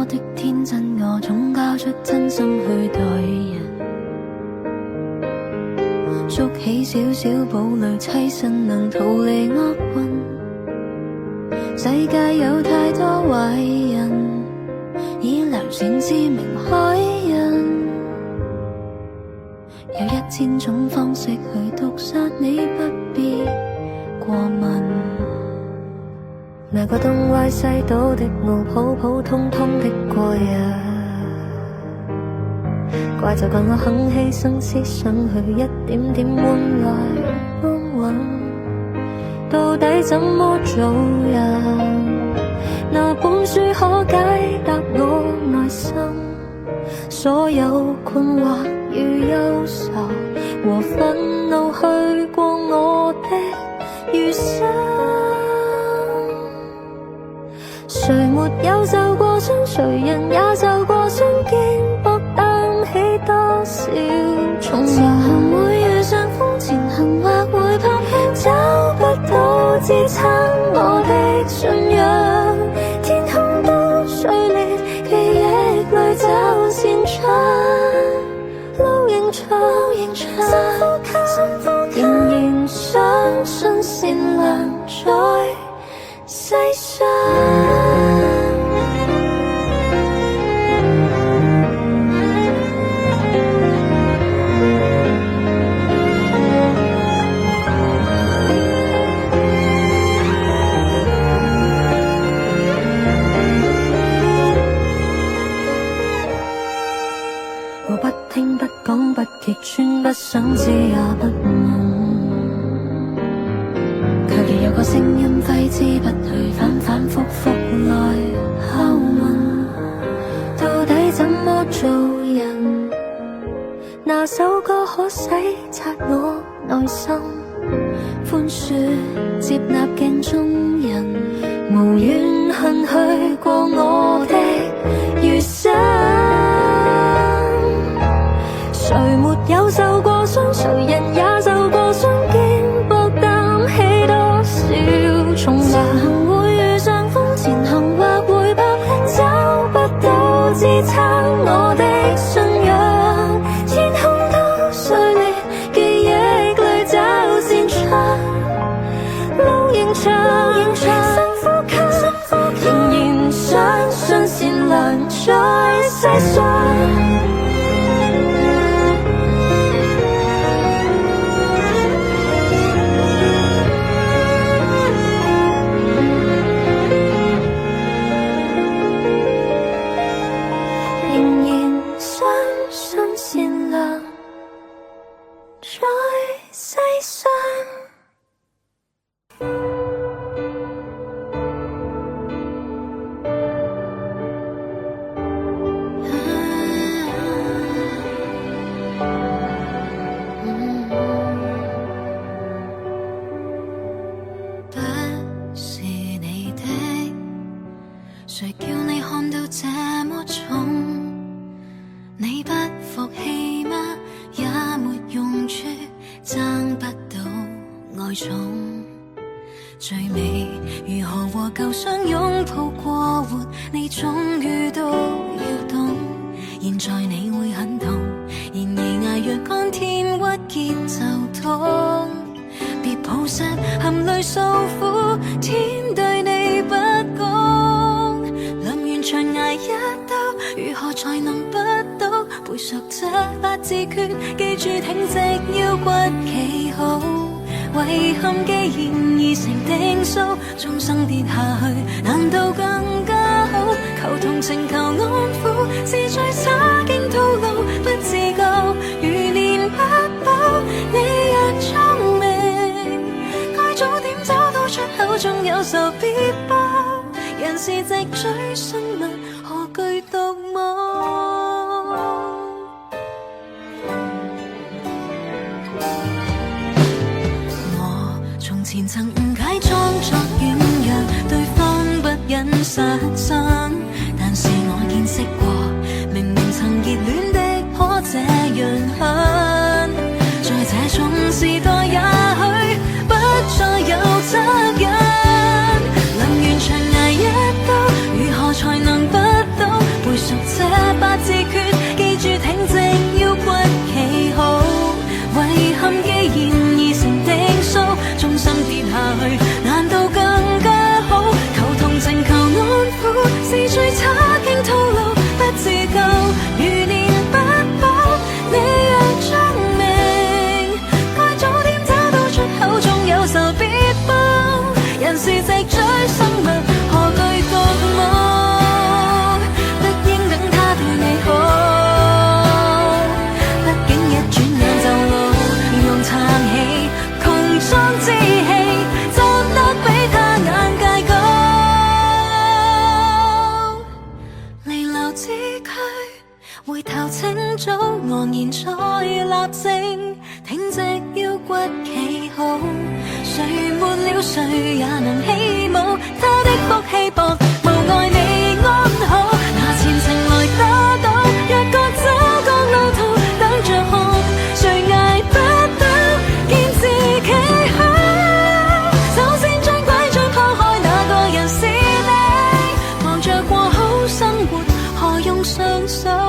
的天真，我總交出真心去待人。築起小小堡壘，棲身能逃離厄運。世界有太多壞人，以良善之名害人。有1000種方式去毒殺你，不必過問。那個東歪西倒的我，普普通通的過日，怪就怪我肯犧牲思想去一點點換來安穩。到底怎麼做人？哪本書可解答我內心所有困惑與憂愁和憤怒，去過我的餘生。誰沒有受過傷，誰人也受過傷，肩膊擔起多少重量。前行會遇上風，前行或會怕風，找不到支撐我的信仰。天空都碎裂，記憶裡找線穿，路仍長，深呼吸，仍然相信善良在世上。我不聽不講不揭穿，不想知也不問，卻亦有個聲音揮之不去，反反覆覆來拷問，到底怎麼做人？哪首歌可洗刷我內心？寬恕接納鏡中人，無怨恨去過我的餘生。誰沒有受過傷，誰人也受過傷，肩膊擔起多少重量。前行會遇上風，前行或會怕風，找不到支撐我的信仰。天空都碎裂，記憶裡找線穿，路仍長，深呼吸，仍然相信善良在世上。誰叫你看到這麼重？你不服氣嗎？也沒用處，爭不到愛寵。最美如何和舊相擁抱過活，你終於都要懂。現在你會很痛，然而捱若干天鬱結就痛。別抱實含淚訴苦，天對你不公。長捱一刀，如何才能不倒？背熟這8字訣，記住挺直腰骨企好。遺憾既然已成定數，終生跌下去，難道更加好？求同情求安撫，是最差勁套路，不自覺如連不保。你若聰明，該早點找到出口，總有仇必報。人是脊椎生物，何懼獨舞？我從前曾誤解，裝作軟弱，對方不忍失身。但是我見識過，明明曾熱戀的，可這樣狠。在這種時代，也許不再有責任。能完長捱一刀，如何才能不倒？誰也能起舞。他的福氣薄，無礙你安好。拿前程來打賭，若各走各路途，等着看誰捱不到，見自己好。首先將拐杖拋開，那個人是你？忙着過好生活，何用雙手？